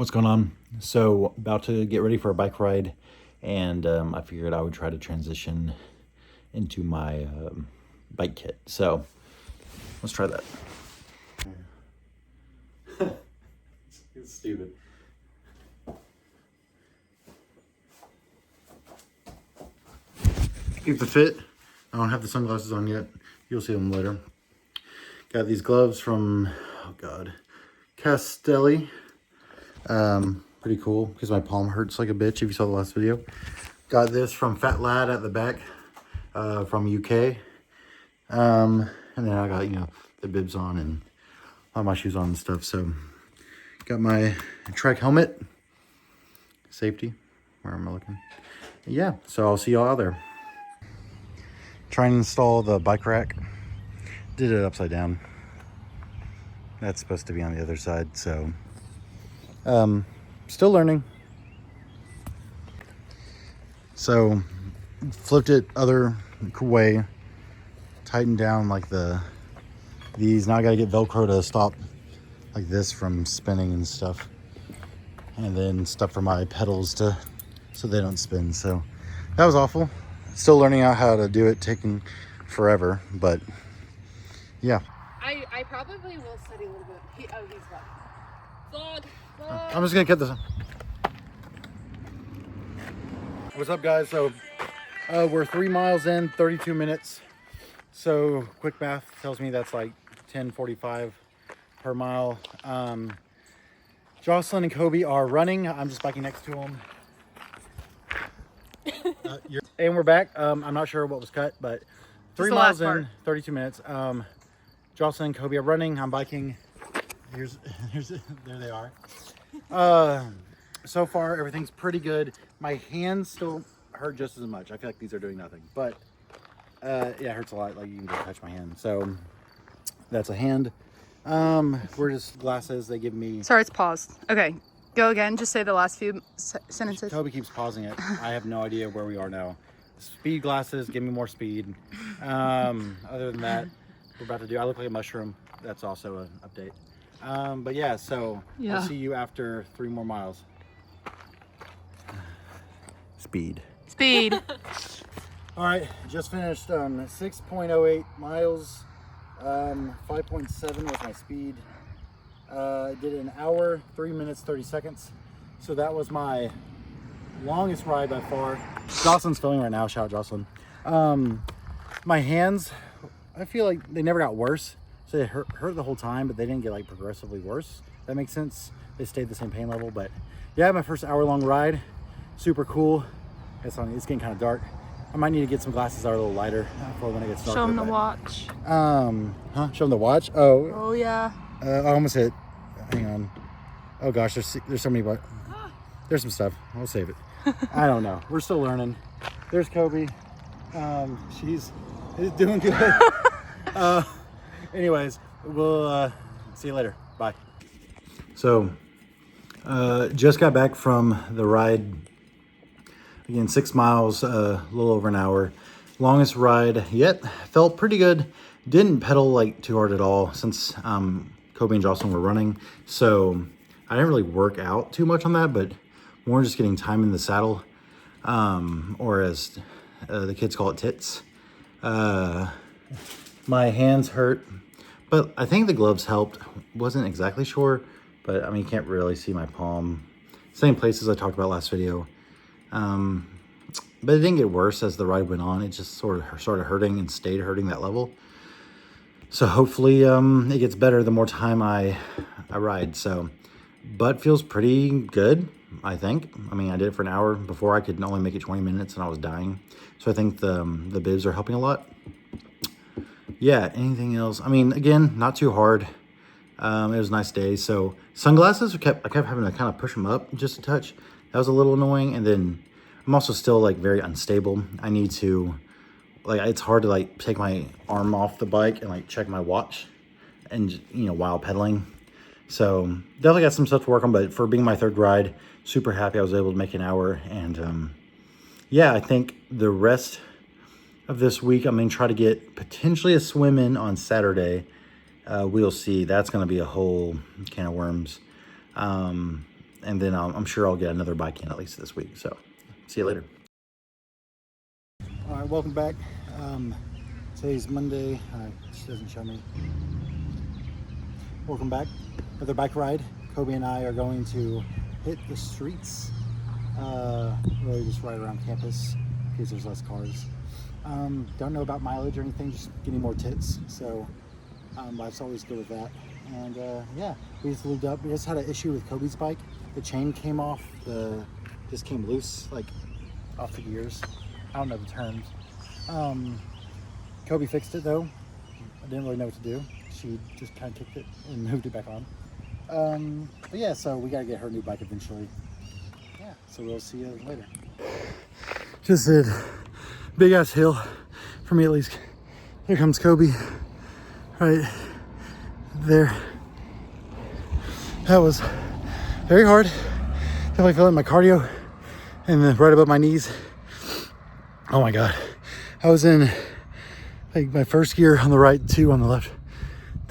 What's going on? So about to get ready for a bike ride, and I figured I would try to transition into my bike kit. So let's try that. It's stupid. Keep the fit. I don't have the sunglasses on yet. You'll see them later. Got these gloves from, oh God, Castelli. Pretty cool because my palm hurts like a bitch if you saw the last video. Got this from Fat Lad at the back from UK. And then I got, the bibs on and all my shoes on and stuff. So got my Trek helmet, safety. Where am I looking? Yeah, so I'll see y'all out there. Trying to install the bike rack. Did it upside down. That's supposed to be on the other side, so still learning. So flipped it other way, tightened down like these. Now I gotta get Velcro to stop like this from spinning and stuff, and then stuff for my pedals so they don't spin. So that was awful. Still learning out how to do it, taking forever, but yeah. I probably will study a little bit. He's vlog. I'm just gonna cut this on. What's up, guys? So we're 3 miles in, 32 minutes. So quick math tells me that's like 10:45 per mile. Jocelyn and Kobe are running. I'm just biking next to them. And we're back. I'm not sure what was cut, but 3 miles in, 32 minutes. Jocelyn and Kobe are running. I'm biking. Here's there they are. So far everything's pretty good. My hands still hurt just as much. I feel like these are doing nothing, but yeah, it hurts a lot. Like you can just touch my hand. So that's a hand. We're just glasses. They give me. Sorry, it's paused. Okay, go again. Just say the last few sentences. Kobe keeps pausing it. I have no idea where we are now. Speed glasses, give me more speed. Other than that, we're about to do. I look like a mushroom. That's also an update. But yeah, so I'll see you after 3 more miles. Speed. All right, just finished 6.08 miles. 5.7 was my speed. I did an hour, 3 minutes, 30 seconds. So that was my longest ride by far. Jocelyn's filming right now. Shout out Jocelyn. My hands, I feel like they never got worse. So they hurt the whole time, but they didn't get like progressively worse. That makes sense. They stayed the same pain level. But yeah, my first hour-long ride, super cool. It's getting kind of dark. I might need to get some glasses that are a little lighter for when it gets dark. Show them the watch. Show them the watch. Oh Yeah. I almost hit. Hang on. Oh gosh, there's so many. But there's some stuff. We'll save it. I don't know. We're still learning. There's Kobe. She's doing good. Anyways, we'll see you later. Bye. So, just got back from the ride. Again, 6 miles, a little over an hour. Longest ride yet. Felt pretty good. Didn't pedal like too hard at all since Kobe and Jocelyn were running. So I didn't really work out too much on that, but more just getting time in the saddle. Or as the kids call it, T.I.T.S. My hands hurt, but I think the gloves helped. Wasn't exactly sure, but I mean, you can't really see my palm. Same place as I talked about last video. But it didn't get worse as the ride went on. It just sort of started hurting and stayed hurting that level. So hopefully it gets better the more time I ride. So butt feels pretty good, I think. I mean, I did it for an hour. Before I could only make it 20 minutes and I was dying. So I think the bibs are helping a lot. Yeah, anything else? I mean, again, not too hard. It was a nice day. So sunglasses, I kept having to kind of push them up just a touch. That was a little annoying. And then I'm also still like very unstable. I need to, like, it's hard to like take my arm off the bike and like check my watch and, while pedaling. So definitely got some stuff to work on, but for being my third ride, super happy I was able to make an hour. And yeah, I think the rest of this week, I'm going to try to get potentially a swim in on Saturday. We'll see. That's going to be a whole can of worms. And then I'm sure I'll get another bike in at least this week. So see you later. All right, welcome back. Today's Monday. She doesn't show me. Welcome back. Another bike ride. Kobe and I are going to hit the streets. Really just ride around campus in case there's less cars. Don't know about mileage or anything, just getting more tits. So life's always good with that. And yeah, we just lubed up. We just had an issue with Kobe's bike. The chain came off, just came loose, like off the gears. I don't know the terms. Kobe fixed it though. I didn't really know what to do. She just kind of kicked it and moved it back on. But yeah, so we gotta get her new bike eventually. Yeah, so we'll see you later. Just did big ass hill for me at least. Here comes Kobe, right there. That was very hard. Definitely feeling my cardio and then right above my knees. Oh my God. I was in like my first gear on the right, 2 on the left,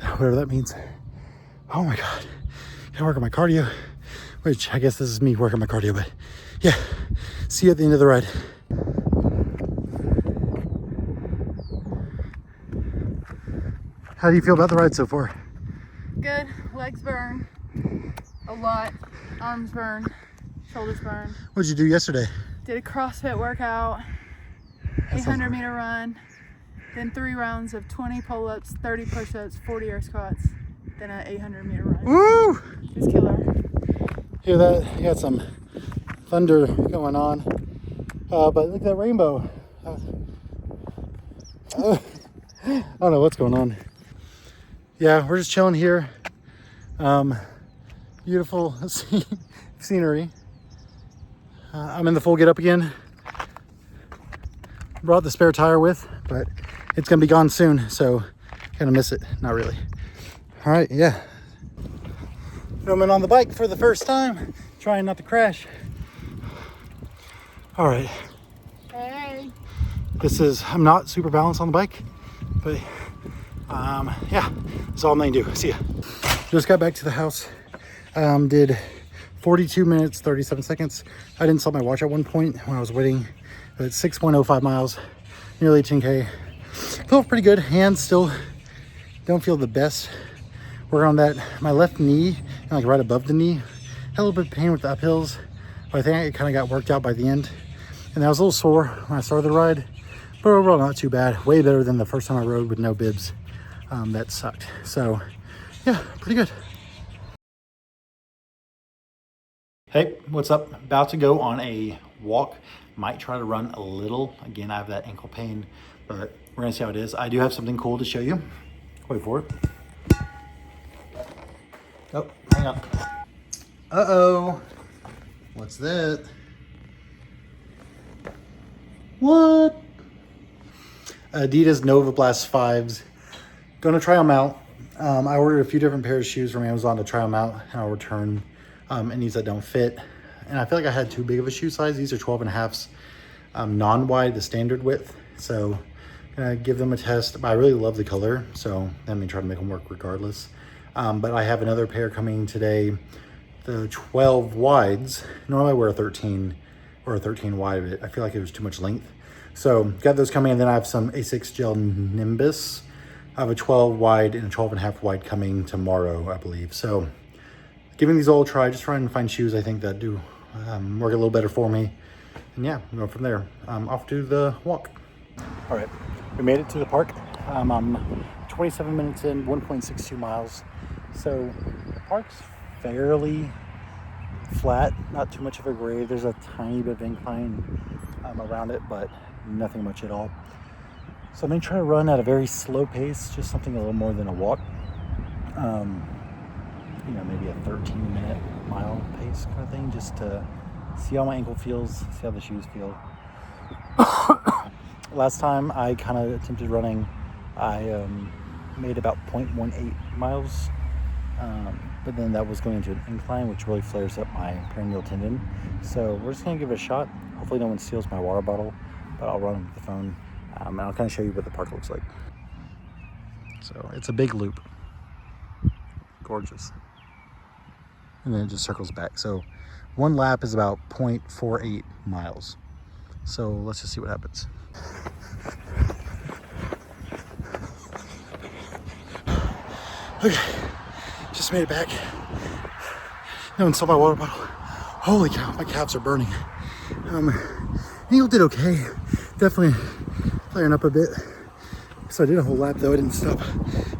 whatever that means. Oh my God. Gotta work on my cardio, which I guess this is me working my cardio, but yeah. See you at the end of the ride. How do you feel about the ride so far? Good. Legs burn a lot. Arms burn. Shoulders burn. What did you do yesterday? Did a CrossFit workout. 800-meter run. Then 3 rounds of 20 pull-ups, 30 push-ups, 40 air squats. Then an 800-meter run. Woo! It was killer. Hear that? You got some thunder going on. But look at that rainbow. I don't know what's going on. Yeah, we're just chilling here. Beautiful scenery. I'm in the full get up again. Brought the spare tire with, but it's gonna be gone soon, so gonna miss it. Not really. All right, yeah. Filming on the bike for the first time, trying not to crash. All right. Hey. I'm not super balanced on the bike, but yeah, that's all I'm gonna do. See ya. Just got back to the house. Did 42 minutes, 37 seconds. I didn't stop my watch at one point when I was waiting. But 6.05 miles, nearly 10K. Feel pretty good. Hands still don't feel the best. Working on that. My left knee, and like right above the knee, had a little bit of pain with the uphills, but I think it kind of got worked out by the end. And I was a little sore when I started the ride, but overall not too bad. Way better than the first time I rode with no bibs. That sucked. So yeah, pretty good. Hey, what's up? About to go on a walk. Might try to run a little. Again, I have that ankle pain, but we're gonna see how it is. I do have something cool to show you. Wait for it. Oh, hang on. Uh-oh. What's that? What? Adidas Nova Blast 5s. Gonna try them out. I ordered a few different pairs of shoes from Amazon to try them out, and I'll return any that don't fit. And I feel like I had too big of a shoe size. These are 12.5s, non-wide, the standard width. So gonna give them a test. But I really love the color, so I'm gonna try to make them work regardless. But I have another pair coming today, the 12 wides. Normally I wear a 13 or a 13 wide, but I feel like it was too much length. So got those coming, and then I have some Asics Gel Nimbus. I have a 12 wide and a 12.5 wide coming tomorrow, I believe. So giving these all a try, just trying to find shoes I think that do work a little better for me. And yeah, go from there. Off to the walk. All right, we made it to the park. I'm 27 minutes in, 1.62 miles. So the park's fairly flat, not too much of a grade. There's a tiny bit of incline around it, but nothing much at all. So I'm gonna try to run at a very slow pace, just something a little more than a walk. You know, maybe a 13-minute mile pace kind of thing, just to see how my ankle feels, see how the shoes feel. Last time I kind of attempted running, I made about 0.18 miles, but then that was going into an incline, which really flares up my peroneal tendon. So we're just gonna give it a shot. Hopefully no one steals my water bottle, but I'll run with the phone, and I'll kind of show you what the park looks like. So it's a big loop. Gorgeous. and then it just circles back. So one lap is about 0.48 miles. So let's just see what happens. Okay, just made it back. No one saw my water bottle. Holy cow, my calves are burning. Neil did okay. Definitely flaring up a bit. So I did a whole lap though, I didn't stop.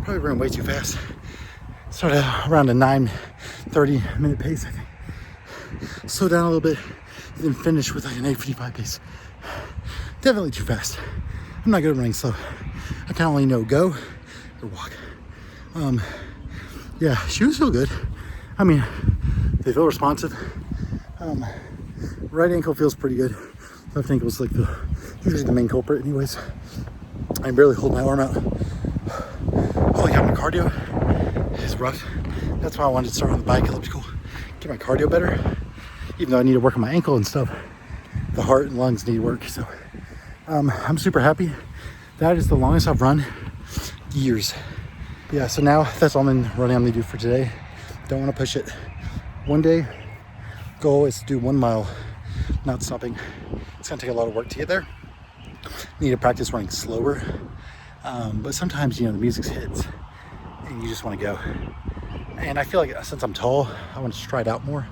Probably ran way too fast. Started around a 9:30 minute pace, I think. Slow down a little bit, then finish with like an 8:55 pace. Definitely too fast. I'm not good at running slow. I can only know go or walk. Yeah, shoes feel good. I mean, they feel responsive. Right ankle feels pretty good. Left ankle is like usually the main culprit anyways. I barely hold my arm out. Holy cow, my cardio is rough. That's why I wanted to start on the bike, elliptical, get my cardio better. Even though I need to work on my ankle and stuff, the heart and lungs need work. So I'm super happy. That is the longest I've run years. Yeah, so now that's all I'm running I'm gonna do for today. Don't want to push it. One day goal is to do 1 mile, not stopping. It's gonna take a lot of work to get there. Need to practice running slower. But sometimes, the music hits and you just want to go. And I feel like since I'm tall, I want to stride out more.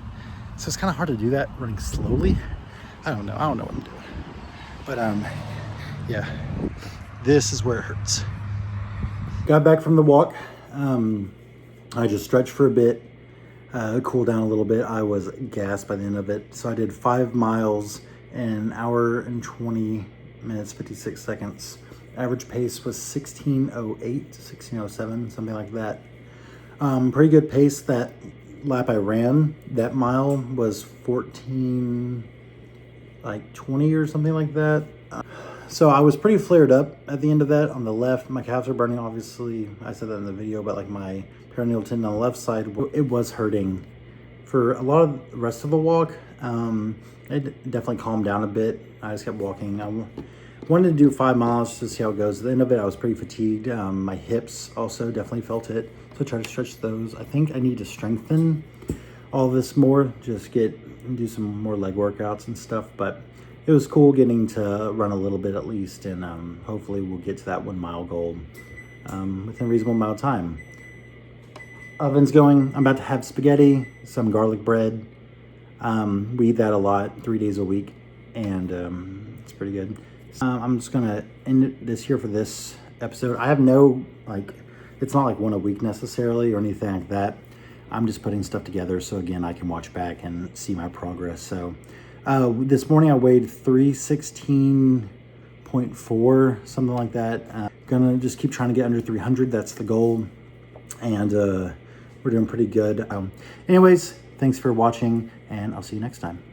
So it's kind of hard to do that running slowly. I don't know what I'm doing. But yeah, this is where it hurts. Got back from the walk. I just stretched for a bit, cooled down a little bit. I was gassed by the end of it. So I did 5 miles in an hour and 20 minutes, 56 seconds. Average pace was 16:08 to 16:07, something like that. Pretty good pace. That lap I ran, that mile was 14:20 or something like that. So I was pretty flared up at the end of that. On the left, my calves are burning, obviously. I said that in the video, but like my peroneal tendon on the left side, it was hurting. For a lot of the rest of the walk, it definitely calmed down a bit. I just kept walking. I wanted to do 5 miles to see how it goes. At the end of it, I was pretty fatigued. My hips also definitely felt it. So I tried to stretch those. I think I need to strengthen all this more, just do some more leg workouts and stuff. But it was cool getting to run a little bit at least, and hopefully we'll get to that 1 mile goal within a reasonable amount of time. Oven's going. I'm about to have spaghetti, some garlic bread. We eat that a lot, 3 days a week, and it's pretty good. I'm just gonna end this here for this episode. I have no, it's not like one a week necessarily or anything like that. I'm just putting stuff together so again I can watch back and see my progress. So this morning I weighed 316.4, something like that. Gonna just keep trying to get under 300. That's the goal, and we're doing pretty good. Anyways, thanks for watching, and I'll see you next time.